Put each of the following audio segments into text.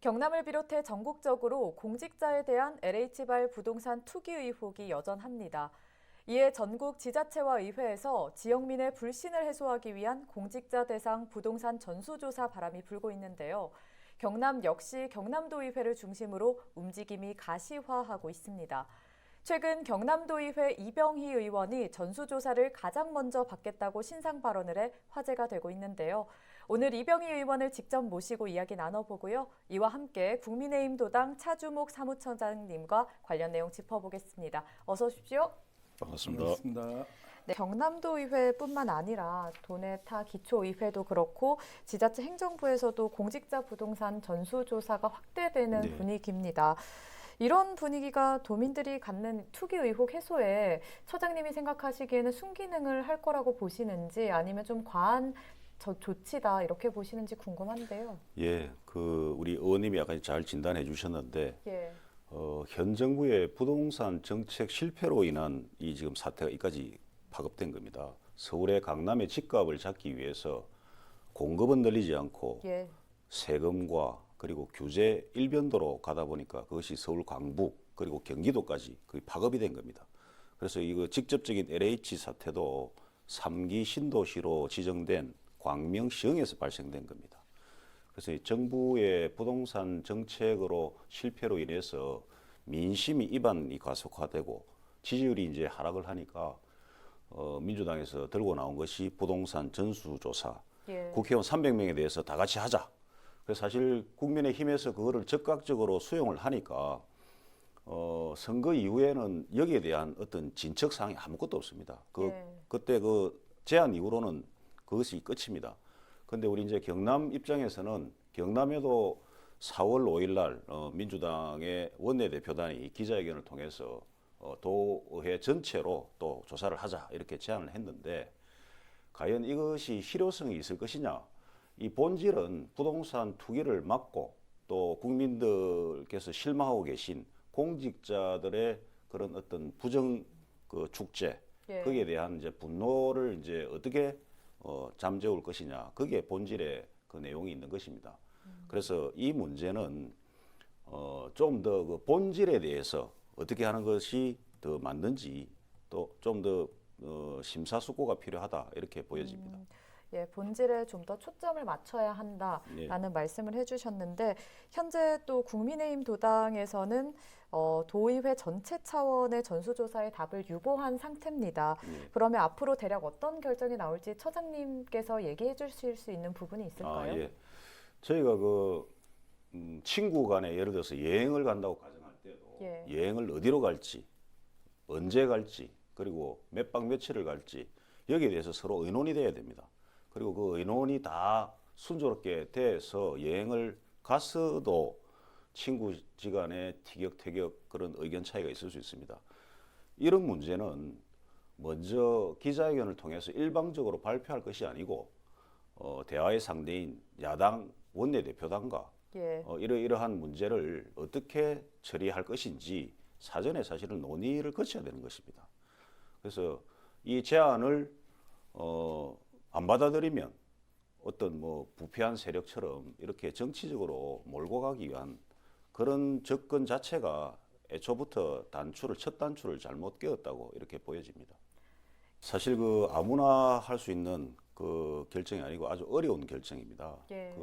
경남을 비롯해 전국적으로 공직자에 대한 LH발 부동산 투기 의혹이 여전합니다. 이에 전국 지자체와 의회에서 지역민의 불신을 해소하기 위한 공직자 대상 부동산 전수조사 바람이 불고 있는데요. 경남 역시 경남도의회를 중심으로 움직임이 가시화하고 있습니다. 최근 경남도의회 이병희 의원이 전수조사를 가장 먼저 받겠다고 신상 발언을 해 화제가 되고 있는데요. 오늘 이병희 의원을 직접 모시고 이야기 나눠보고요. 이와 함께 국민의힘 도당 차주목 사무처장님과 관련 내용 짚어보겠습니다. 어서 오십시오. 반갑습니다. 반갑습니다. 네, 경남도의회뿐만 아니라 도내 타 기초의회도 그렇고 지자체 행정부에서도 공직자 부동산 전수조사가 확대되는 네. 분위기입니다. 이런 분위기가 도민들이 갖는 투기 의혹 해소에 처장님이 생각하시기에는 순기능을 할 거라고 보시는지 아니면 좀 과한 조치다 이렇게 보시는지 궁금한데요. 예, 우리 의원님이 약간 잘 진단해 주셨는데 예. 현 정부의 부동산 정책 실패로 인한 이 지금 사태가 이까지 파급된 겁니다. 서울의 강남의 집값을 잡기 위해서 공급은 늘리지 않고 예. 세금과 그리고 규제 일변도로 가다 보니까 그것이 서울 광북 그리고 경기도까지 거의 파급이 된 겁니다. 그래서 이거 직접적인 LH 사태도 3기 신도시로 지정된 광명시흥에서 발생된 겁니다. 그래서 이 정부의 부동산 정책으로 실패로 인해서 민심이 이반이 가속화되고 지지율이 이제 하락을 하니까 민주당에서 들고 나온 것이 부동산 전수조사. 예. 국회의원 300명에 대해서 다 같이 하자. 그래서 사실 국민의힘에서 그거를 적극적으로 수용을 하니까 선거 이후에는 여기에 대한 어떤 진척 사항이 아무것도 없습니다. 그때 제안 이후로는 그것이 끝입니다. 그런데 우리 이제 경남 입장에서는 경남에도 4월 5일 날 민주당의 원내대표단이 기자회견을 통해서 도의회 전체로 또 조사를 하자 이렇게 제안을 했는데 과연 이것이 실효성이 있을 것이냐? 이 본질은 부동산 투기를 막고 또 국민들께서 실망하고 계신 공직자들의 그런 어떤 부정 축제 예. 거기에 대한 이제 분노를 이제 어떻게 잠재울 것이냐 그게 본질의 그 내용이 있는 것입니다. 그래서 이 문제는 좀 더 그 본질에 대해서 어떻게 하는 것이 더 맞는지 또 좀 더 심사숙고가 필요하다 이렇게 보여집니다. 예, 본질에 좀 더 초점을 맞춰야 한다라는 말씀을 해주셨는데 현재 또 국민의힘 도당에서는 도의회 전체 차원의 전수조사의 답을 유보한 상태입니다. 그러면 앞으로 대략 어떤 결정이 나올지 처장님께서 얘기해 주실 수 있는 부분이 있을까요? 예. 저희가 친구 간에 예를 들어서 여행을 간다고 가정할 때도 예. 여행을 어디로 갈지 언제 갈지 그리고 몇 박 며칠을 갈지 여기에 대해서 서로 의논이 돼야 됩니다. 그리고 그 의논이 다 순조롭게 돼서 여행을 갔어도 친구지간에 티격태격 그런 의견 차이가 있을 수 있습니다. 이런 문제는 먼저 기자회견을 통해서 일방적으로 발표할 것이 아니고 대화의 상대인 야당 원내대표단과 예. 이러한 문제를 어떻게 처리할 것인지 사전에 사실은 논의를 거쳐야 되는 것입니다. 그래서 이 제안을 안 받아들이면 어떤 부패한 세력처럼 이렇게 정치적으로 몰고 가기 위한 그런 접근 자체가 애초부터 첫 단추를 잘못 끼웠다고 이렇게 보여집니다. 사실 아무나 할 수 있는 그 결정이 아니고 아주 어려운 결정입니다. 예.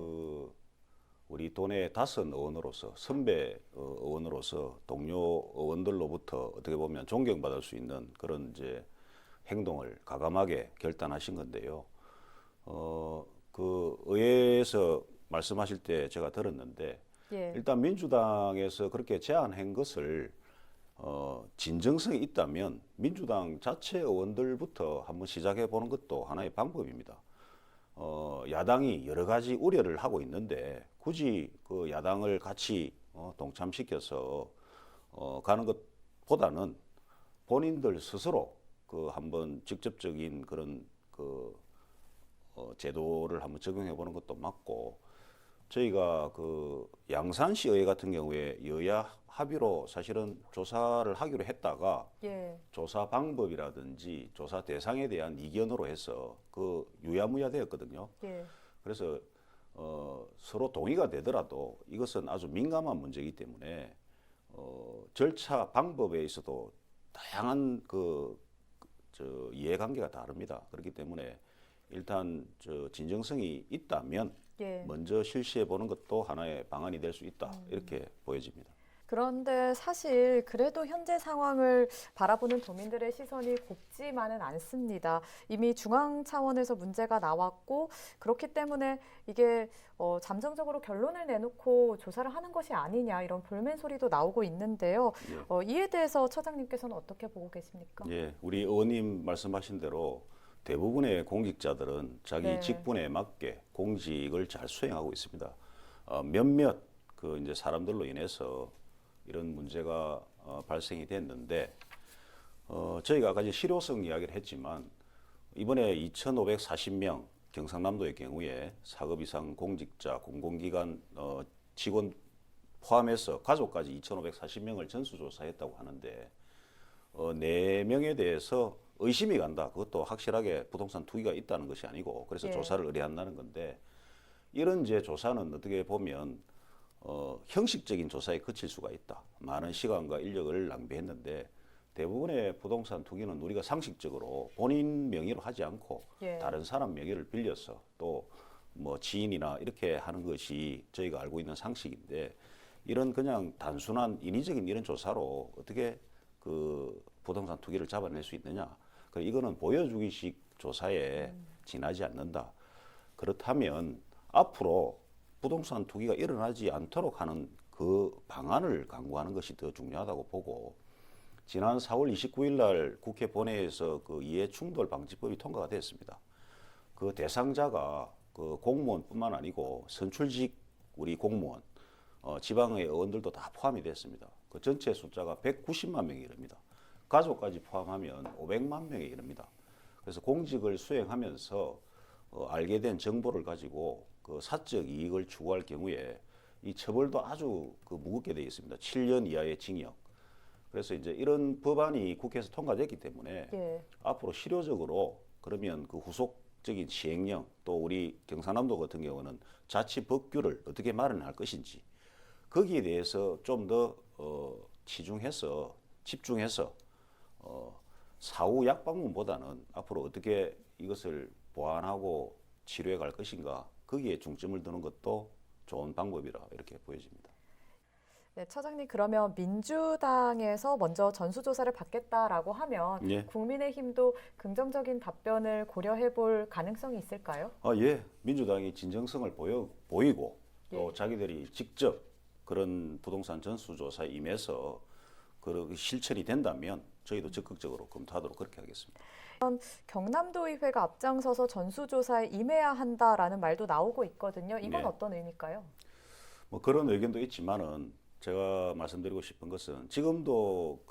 우리 도내 5 의원으로서 선배 의원으로서 동료 의원들로부터 어떻게 보면 존경받을 수 있는 그런 이제 행동을 과감하게 결단하신 건데요. 의회에서 말씀하실 때 제가 들었는데 예. 일단 민주당에서 그렇게 제안한 것을 진정성이 있다면 민주당 자체 의원들부터 한번 시작해 보는 것도 하나의 방법입니다. 야당이 여러 가지 우려를 하고 있는데 굳이 그 야당을 같이 동참시켜서 가는 것보다는 본인들 스스로 한번 직접적인 그런 제도를 한번 적용해 보는 것도 맞고 저희가 양산시 의회 같은 경우에 여야 합의로 사실은 조사를 하기로 했다가 예. 조사 방법이라든지 조사 대상에 대한 이견으로 해서 유야무야 되었거든요. 예. 그래서 서로 동의가 되더라도 이것은 아주 민감한 문제이기 때문에 절차 방법에 있어도 다양한 이해관계가 다릅니다. 그렇기 때문에 일단 진정성이 있다면 예. 먼저 실시해 보는 것도 하나의 방안이 될 수 있다. 이렇게 보여집니다. 그런데 사실 그래도 현재 상황을 바라보는 도민들의 시선이 곱지만은 않습니다. 이미 중앙 차원에서 문제가 나왔고 그렇기 때문에 이게 잠정적으로 결론을 내놓고 조사를 하는 것이 아니냐 이런 볼멘 소리도 나오고 있는데요. 예. 이에 대해서 처장님께서는 어떻게 보고 계십니까? 예, 우리 의원님 말씀하신 대로 대부분의 공직자들은 자기 네. 직분에 맞게 공직을 잘 수행하고 있습니다. 몇몇 이제 사람들로 인해서 이런 문제가 발생이 됐는데 저희가 아까 이제 실효성 이야기를 했지만 이번에 2,540명 경상남도의 경우에 4급 이상 공직자, 공공기관 직원 포함해서 가족까지 2,540명을 전수조사했다고 하는데 4명에 대해서 의심이 간다. 그것도 확실하게 부동산 투기가 있다는 것이 아니고 그래서 예. 조사를 의뢰한다는 건데 이런 이제 조사는 어떻게 보면 형식적인 조사에 그칠 수가 있다. 많은 시간과 인력을 낭비했는데 대부분의 부동산 투기는 우리가 상식적으로 본인 명의로 하지 않고 예. 다른 사람 명의를 빌려서 또 뭐 지인이나 이렇게 하는 것이 저희가 알고 있는 상식인데 이런 그냥 단순한 인위적인 이런 조사로 어떻게 부동산 투기를 잡아낼 수 있느냐. 이거는 보여주기식 조사에 지나지 않는다. 그렇다면 앞으로 부동산 투기가 일어나지 않도록 하는 그 방안을 강구하는 것이 더 중요하다고 보고 지난 4월 29일 날 국회 본회의에서 이해충돌방지법이 통과가 됐습니다. 그 대상자가 공무원뿐만 아니고 선출직 우리 공무원, 지방의 의원들도 다 포함이 됐습니다. 그 전체 숫자가 190만 명에 이릅니다. 가족까지 포함하면 500만 명에 이릅니다. 그래서 공직을 수행하면서 알게 된 정보를 가지고 사적 이익을 추구할 경우에 이 처벌도 아주 무겁게 되어 있습니다. 7년 이하의 징역. 그래서 이제 이런 법안이 국회에서 통과됐기 때문에 예. 앞으로 실효적으로 그러면 후속적인 시행령 또 우리 경상남도 같은 경우는 자치 법규를 어떻게 마련할 것인지 거기에 대해서 좀 더 집중해서 사후 약방문보다는 앞으로 어떻게 이것을 보완하고 치료해 갈 것인가 거기에 중점을 두는 것도 좋은 방법이라 이렇게 보여집니다. 네, 차장님 그러면 민주당에서 먼저 전수조사를 받겠다라고 하면 예. 국민의힘도 긍정적인 답변을 고려해 볼 가능성이 있을까요? 예. 민주당이 진정성을 보이고 또 예. 자기들이 직접 그런 부동산 전수조사에 임해서 그 실천이 된다면 저희도 적극적으로 검토하도록 그렇게 하겠습니다. 경남도 의회가 앞장서서 전수조사에 임해야 한다라는 말도 나오고 있거든요. 이건 네. 어떤 의미일까요? 뭐 그런 의견도 있지만은 제가 말씀드리고 싶은 것은 지금도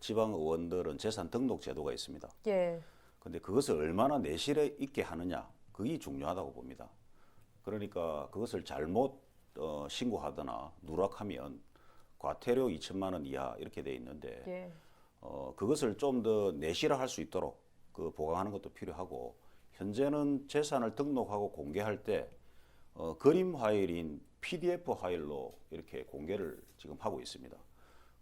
지방 의원들은 재산 등록 제도가 있습니다. 예. 근데 그것을 얼마나 내실에 있게 하느냐 그게 중요하다고 봅니다. 그러니까 그것을 잘못 신고하거나 누락하면 과태료 2천만 원 이하 이렇게 돼 있는데 예. 그것을 좀 더 내실화할 수 있도록 보강하는 것도 필요하고 현재는 재산을 등록하고 공개할 때 그림 파일인 PDF 파일로 이렇게 공개를 지금 하고 있습니다.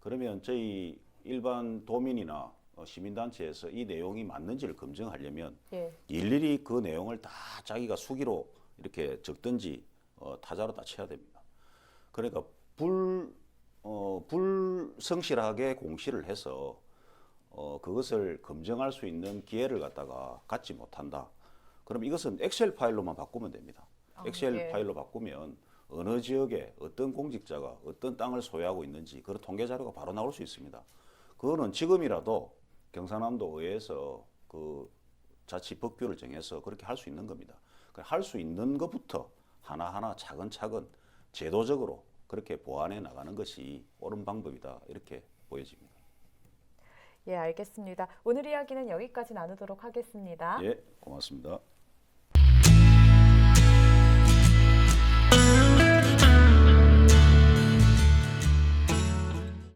그러면 저희 일반 도민이나 시민단체에서 이 내용이 맞는지를 검증하려면 예. 일일이 그 내용을 다 자기가 수기로 이렇게 적든지 타자로 다 쳐야 됩니다. 그러니까 불성실하게 공시를 해서 그것을 검증할 수 있는 기회를 갖지 못한다. 그럼 이것은 엑셀 파일로만 바꾸면 됩니다. 엑셀 예. 파일로 바꾸면 어느 지역에 어떤 공직자가 어떤 땅을 소유하고 있는지 그런 통계 자료가 바로 나올 수 있습니다. 그거는 지금이라도 경상남도 의회에서 자치 법규를 정해서 그렇게 할 수 있는 겁니다. 할 수 있는 것부터 하나하나 차근차근 제도적으로 그렇게 보완해 나가는 것이 옳은 방법이다 이렇게 보여집니다. 예, 알겠습니다. 오늘 이야기는 여기까지 나누도록 하겠습니다. 예, 고맙습니다.